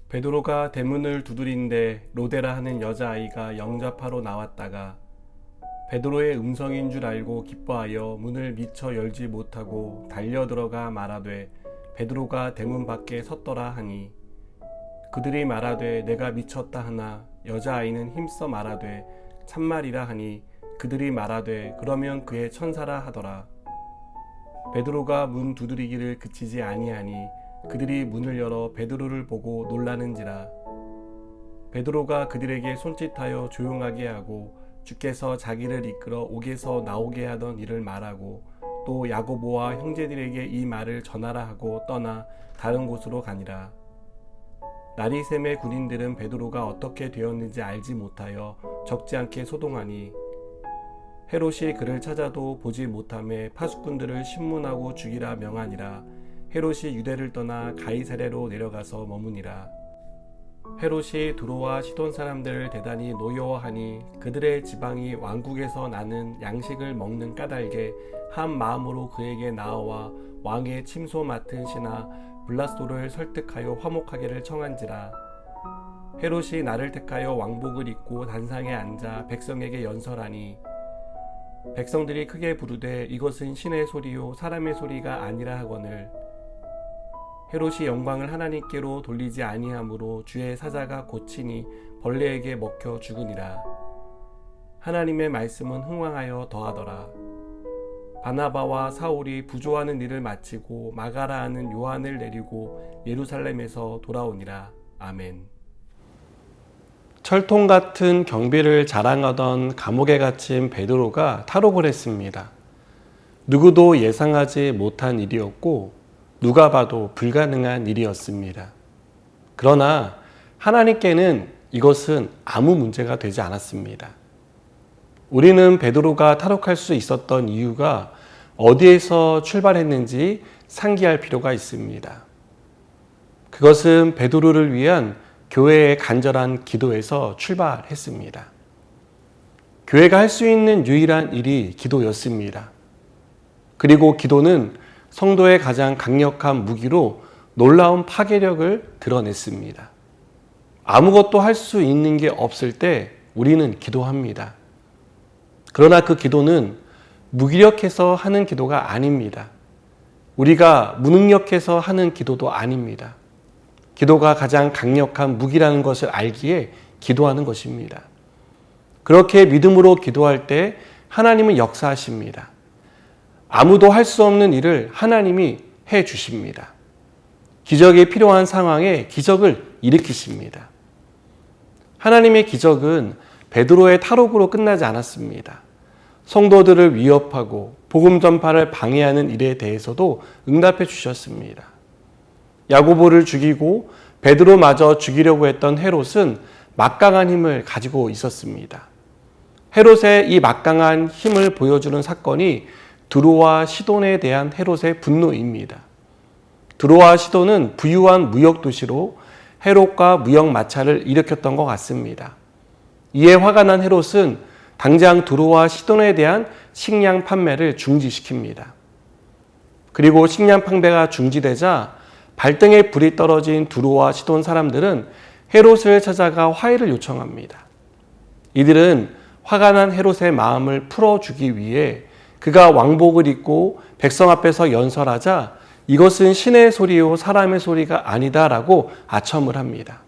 베드로가 대문을 두드린데 로데라 하는 여자아이가 영접하러 나왔다가 베드로의 음성인 줄 알고 기뻐하여 문을 미처 열지 못하고 달려들어가 말하되 베드로가 대문 밖에 섰더라 하니, 그들이 말하되 내가 미쳤다 하나 여자아이는 힘써 말하되 참말이라 하니, 그들이 말하되 그러면 그의 천사라 하더라. 베드로가 문 두드리기를 그치지 아니하니 그들이 문을 열어 베드로를 보고 놀라는지라. 베드로가 그들에게 손짓하여 조용하게 하고 주께서 자기를 이끌어 옥에서 나오게 하던 일을 말하고 또 야고보와 형제들에게 이 말을 전하라 하고 떠나 다른 곳으로 가니라. 날이 샘에 군인들은 베드로가 어떻게 되었는지 알지 못하여 적지 않게 소동하니, 헤롯이 그를 찾아도 보지 못하매 파수꾼들을 신문하고 죽이라 명하니라. 헤롯이 유대를 떠나 가이사랴로 내려가서 머무니라. 헤롯이 두로와 시돈 사람들을 대단히 노여워하니 그들의 지방이 왕국에서 나는 양식을 먹는 까닭에 한 마음으로 그에게 나아와 왕의 침소 맡은 신하 블라스도를 설득하여 화목하기를 청한지라. 헤롯이 나를 택하여 왕복을 입고 단상에 앉아 백성에게 연설하니, 백성들이 크게 부르되 이것은 신의 소리요 사람의 소리가 아니라 하거늘, 헤롯이 영광을 하나님께로 돌리지 아니하므로 주의 사자가 고치니 벌레에게 먹혀 죽으니라. 하나님의 말씀은 흥왕하여 더하더라. 바나바와 사울이 부조하는 일을 마치고 마가라 하는 요한을 내리고 예루살렘에서 돌아오니라. 아멘. 철통 같은 경비를 자랑하던 감옥에 갇힌 베드로가 탈옥을 했습니다. 누구도 예상하지 못한 일이었고 누가 봐도 불가능한 일이었습니다. 그러나 하나님께는 이것은 아무 문제가 되지 않았습니다. 우리는 베드로가 탈옥할 수 있었던 이유가 어디에서 출발했는지 상기할 필요가 있습니다. 그것은 베드로를 위한 교회의 간절한 기도에서 출발했습니다. 교회가 할 수 있는 유일한 일이 기도였습니다. 그리고 기도는 성도의 가장 강력한 무기로 놀라운 파괴력을 드러냈습니다. 아무것도 할 수 있는 게 없을 때 우리는 기도합니다. 그러나 그 기도는 무기력해서 하는 기도가 아닙니다. 우리가 무능력해서 하는 기도도 아닙니다. 기도가 가장 강력한 무기라는 것을 알기에 기도하는 것입니다. 그렇게 믿음으로 기도할 때 하나님은 역사하십니다. 아무도 할 수 없는 일을 하나님이 해 주십니다. 기적이 필요한 상황에 기적을 일으키십니다. 하나님의 기적은 베드로의 탈옥으로 끝나지 않았습니다. 성도들을 위협하고 복음 전파를 방해하는 일에 대해서도 응답해 주셨습니다. 야고보를 죽이고 베드로마저 죽이려고 했던 헤롯은 막강한 힘을 가지고 있었습니다. 헤롯의 이 막강한 힘을 보여주는 사건이 두로와 시돈에 대한 헤롯의 분노입니다. 두로와 시돈은 부유한 무역 도시로 헤롯과 무역 마찰을 일으켰던 것 같습니다. 이에 화가 난 헤롯은 당장 두로와 시돈에 대한 식량 판매를 중지시킵니다. 그리고 식량 판매가 중지되자 발등에 불이 떨어진 두로와 시돈 사람들은 헤롯을 찾아가 화해를 요청합니다. 이들은 화가 난 헤롯의 마음을 풀어주기 위해 그가 왕복을 입고 백성 앞에서 연설하자 이것은 신의 소리요 사람의 소리가 아니다라고 아첨을 합니다.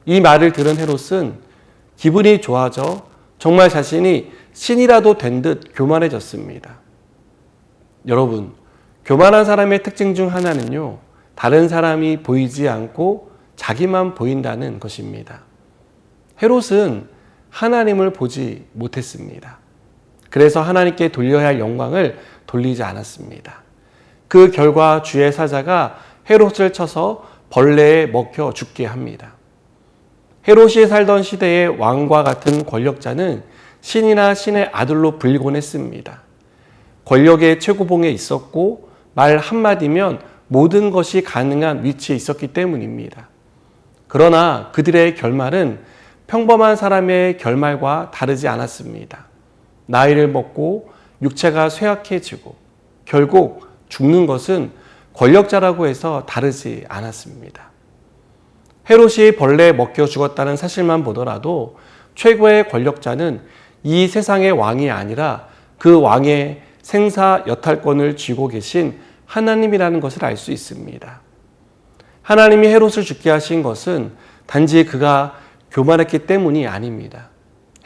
이 말을 들은 헤롯은 기분이 좋아져 정말 자신이 신이라도 된 듯 교만해졌습니다. 여러분, 교만한 사람의 특징 중 하나는요, 다른 사람이 보이지 않고 자기만 보인다는 것입니다. 헤롯은 하나님을 보지 못했습니다. 그래서 하나님께 돌려야 할 영광을 돌리지 않았습니다. 그 결과 주의 사자가 헤롯을 쳐서 벌레에 먹혀 죽게 합니다. 헤롯이 살던 시대의 왕과 같은 권력자는 신이나 신의 아들로 불리곤 했습니다. 권력의 최고봉에 있었고 말 한마디면 모든 것이 가능한 위치에 있었기 때문입니다. 그러나 그들의 결말은 평범한 사람의 결말과 다르지 않았습니다. 나이를 먹고 육체가 쇠약해지고 결국 죽는 것은 권력자라고 해서 다르지 않았습니다. 헤롯이 벌레에 먹혀 죽었다는 사실만 보더라도 최고의 권력자는 이 세상의 왕이 아니라 그 왕의 생사 여탈권을 쥐고 계신 하나님이라는 것을 알 수 있습니다. 하나님이 헤롯을 죽게 하신 것은 단지 그가 교만했기 때문이 아닙니다.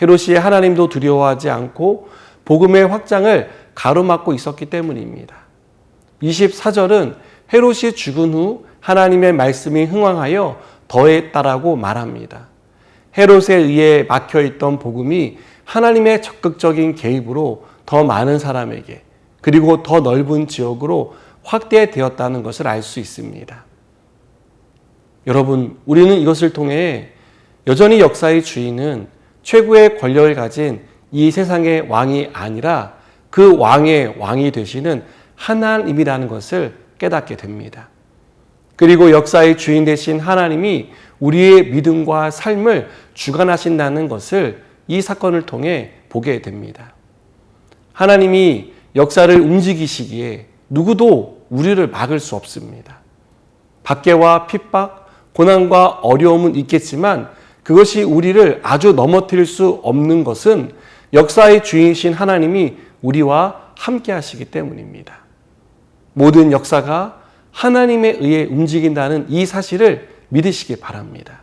헤롯이 하나님도 두려워하지 않고 복음의 확장을 가로막고 있었기 때문입니다. 24절은 헤롯이 죽은 후 하나님의 말씀이 흥왕하여 더했다라고 말합니다. 헤롯에 의해 막혀있던 복음이 하나님의 적극적인 개입으로 더 많은 사람에게 그리고 더 넓은 지역으로 확대되었다는 것을 알 수 있습니다. 여러분, 우리는 이것을 통해 여전히 역사의 주인은 최고의 권력을 가진 이 세상의 왕이 아니라 그 왕의 왕이 되시는 하나님이라는 것을 깨닫게 됩니다. 그리고 역사의 주인 되신 하나님이 우리의 믿음과 삶을 주관하신다는 것을 이 사건을 통해 보게 됩니다. 하나님이 역사를 움직이시기에 누구도 우리를 막을 수 없습니다. 박해와 핍박, 고난과 어려움은 있겠지만 그것이 우리를 아주 넘어뜨릴 수 없는 것은 역사의 주인이신 하나님이 우리와 함께 하시기 때문입니다. 모든 역사가 하나님에 의해 움직인다는 이 사실을 믿으시기 바랍니다.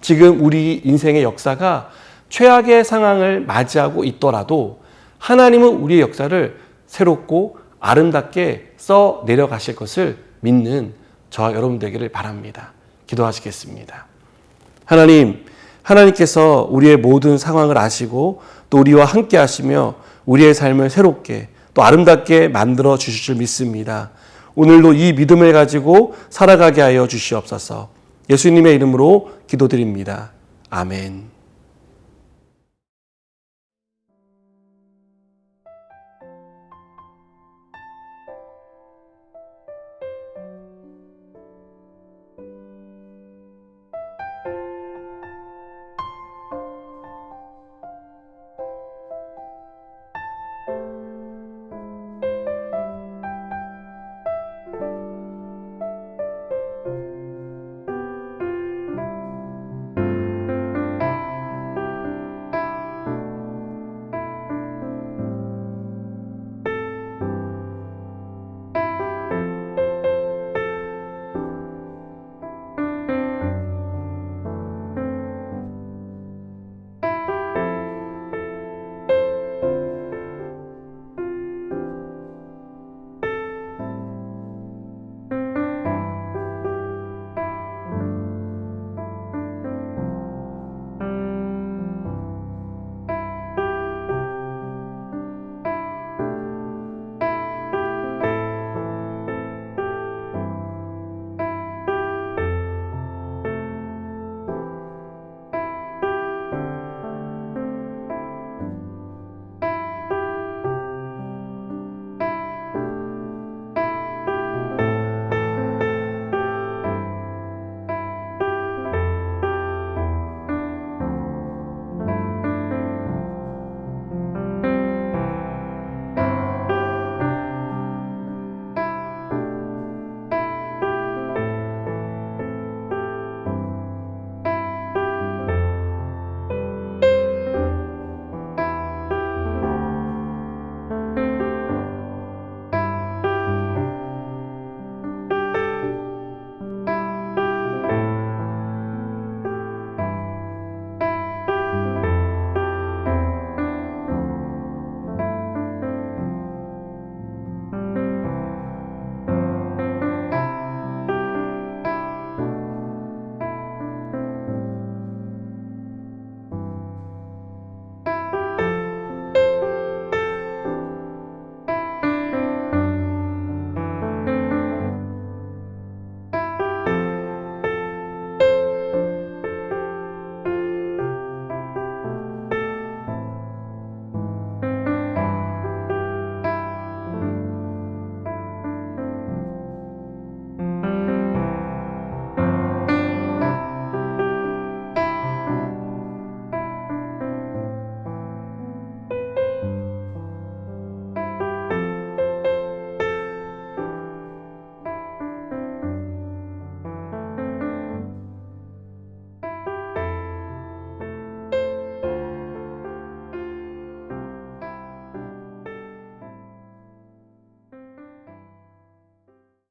지금 우리 인생의 역사가 최악의 상황을 맞이하고 있더라도 하나님은 우리의 역사를 새롭고 아름답게 써 내려가실 것을 믿는 저와 여러분 되기를 바랍니다. 기도하시겠습니다. 하나님께서 우리의 모든 상황을 아시고 또 우리와 함께 하시며 우리의 삶을 새롭게 또 아름답게 만들어 주실 줄 믿습니다. 오늘도 이 믿음을 가지고 살아가게 하여 주시옵소서. 예수님의 이름으로 기도드립니다. 아멘.